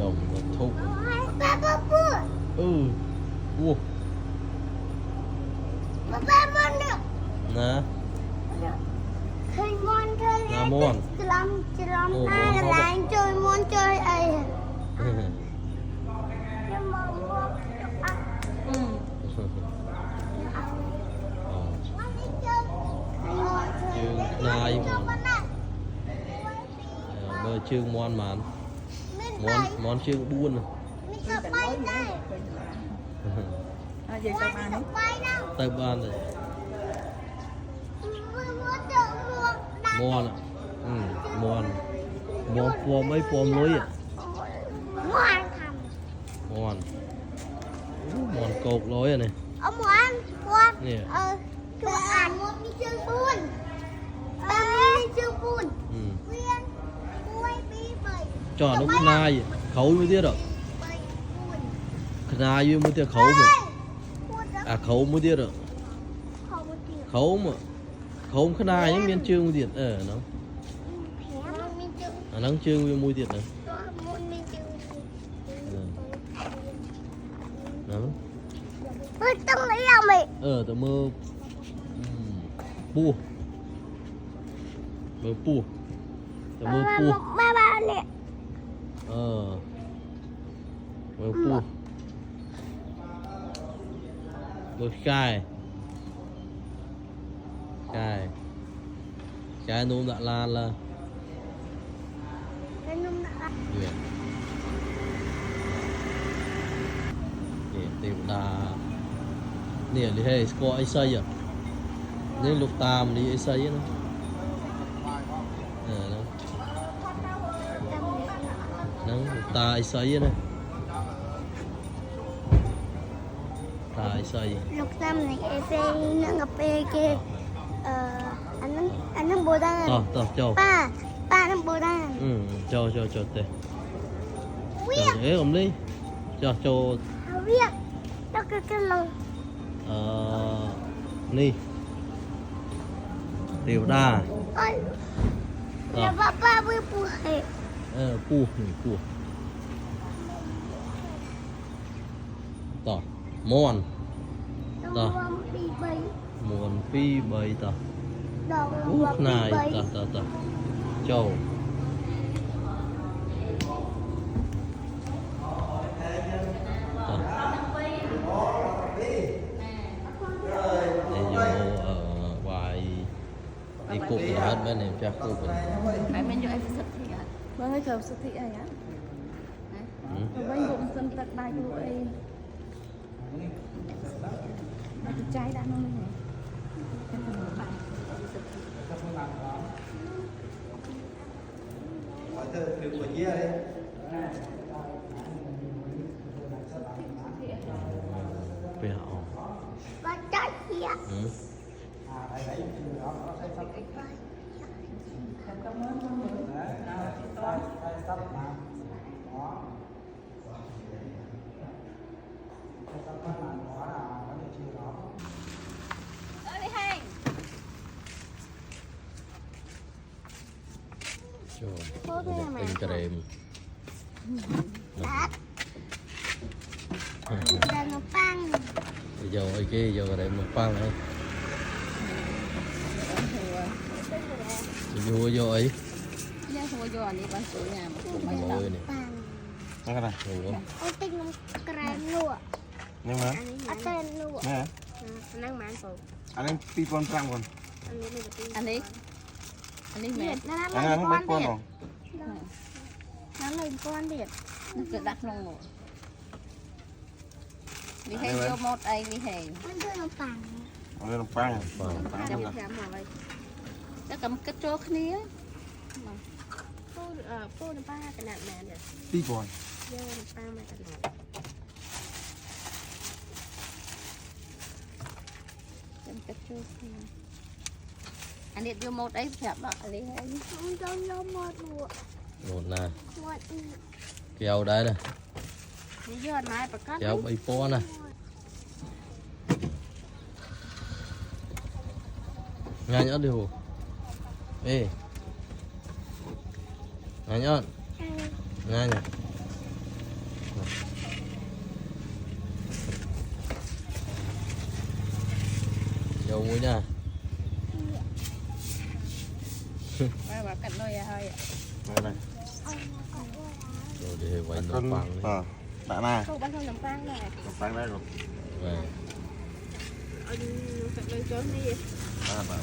chồng nó thúc ba ba bữa Ủa ba ba món được nè khơi món chơi nè món chlam hai là chơi món chơi ấy nhưng mà món chương nai mơ chương món màn món chương buôn Vậy tao ăn đi. tay ban rồi món món phom mấy phom lối à món cột lối à này nè cho nó cũng nai khẩu mới tiếc rồi nai với mới tiếc khẩu mình à khẩu mới tiếc rồi khẩu mà khẩu cái nai những miếng chương tiền nó nắng chương với mùi tiền nữa đó tao mơ pu mơ pu tao mơ pu mơ pu mơ cài nôm đã lan là duyệt nè tiểu đà nè đi hay có ai xây à nên lục tam đi ai xây nó nó lục ta ai xây này ta ai xây lục tam này em nó ngập kia anh nó bồ đan cho ba nó bồ đan cho tê cho dễ không đi cho biết nó cái lồng ni tiểu đà là ba với pu hệ pu tỏ mòn mòn phi bầy tỏ út này tỏ châu đi cục thì hết bên này cho cục này. Mày mình cho em sực thị ạ. Vâng ơi cầu sực thị này á. Rồi bên bụng sân tật bài của em. Nó thì trái đã ngon này. Bây giờ và trái kia tình krem dan pang giờ ai kia giờ krem nó pang ấy vô ấy vô anh đi bán sủi nhà ngồi này cái này ôi tinh nó krem lụa nhưng mà ở tên lụa nè năng mán phụ anh em pi con trang còn anh đi mẹ anh không bắt con rồi nó lên con điện nó cứ đặt lòng ngủ đi hay vô một ai đi hay nó đưa nó phẳng nó làm phang chắc cầm cái chỗ kia cô nó ba cái nạn mẹ được pi con vô nó ba mẹ cái nạn cầm cái chỗ kia anh đi vô một ấy chậm đó anh đi hay không cho nó một lụa một nè một kéo đây này đi vô này bà cắt kéo bay po này ngay nhớ đi hồ ê ngay nhớ ngay nè dầu muối nha. Bà cạnh đôi hơi ạ. Đây này. Rồi để quay nấm Con phẳng đấy. đã nè. Không bán không nằm phang này. Nấm phang đây rồi. Về. Anh cạnh đôi chớm đi. Bà.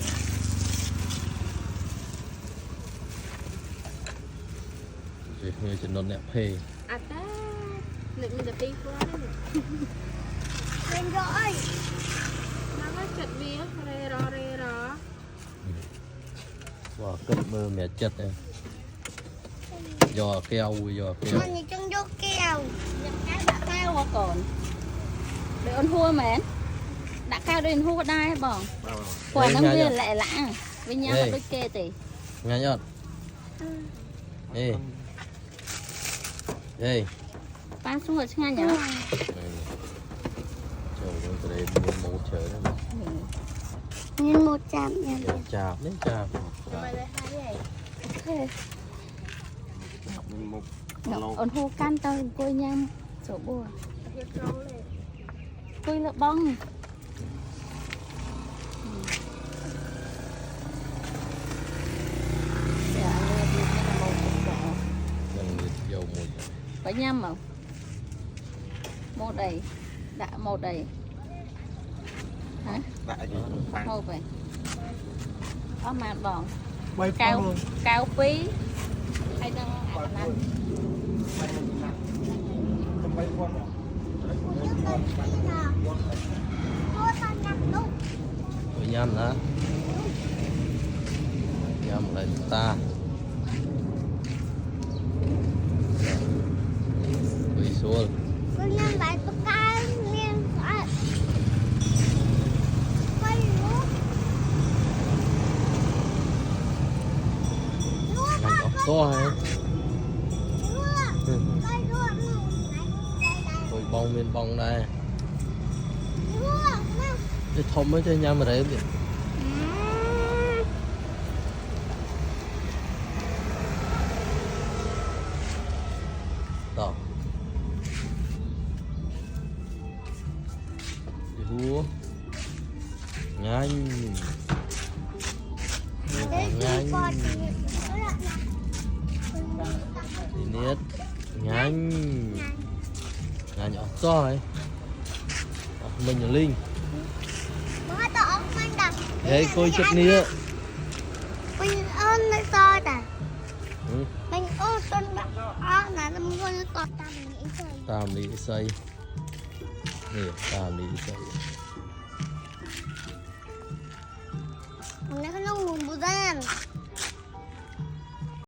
Rồi người chỉ nôn nẹp phê. À ta. Lực mìnhจะตีquá đấy. Lên rồi. Nó có chật bia, rê rò. Wow, cất mơ mẹ chất này. Giò keo. Con như chân vô keo. Đã cao quá còn. Để ôn hua mến. Đã cao đến hua đai bỏng. Quả Ê, nó nha, kia nha. lại lạ. Với nhau Ê. là đôi kê tỷ. Nghe nhọt. Ê. Ê. Ba xuống rồi chứ nghe nhở? Trời ơi, cái đấy muốn mẫu trời đó. Nhìn 100 nha. Chạp đấy, chạp. Mày lấy hai vậy. Ok. Mình một Nó ôn hua can tao côi nhâm. Sổ bùa. Côi lợ bông. Dần liệt dầu mùi. Phải nhâm không? Một đầy. Đã một đầy. Hả? đại gì phang. Một vậy. Có màn bỏng. Bay Cao cao phí. Hay đang ăn ăn. Bay con. Thôi tao nhặt luôn. Rồi nhâm hả? Nhâm lại ta. Quỳ xuống. Con nhặt lại tôi cái miếng phải. Quay luôn. Luôn Ngành ọc to hay? luôn. Quay luôn. Rồi bông bên bông đây. Luôn. Cái thông mới cho nhâm mà đấy. Đó. Đi hú. Nhanh. Nhanh. Đi niết. Nhanh. Nhanh nhỏ to ấy. Mình là Linh. Mới tao mình đặt. Ê, coi chất nia. Mình ơn nó to ta. Ừ. Mình ơn con đặt đó là nó muốn to tao mình nghĩ rồi. Tam lý xây. Nè, tam lý xây. Mình nó không ngủ bù đen.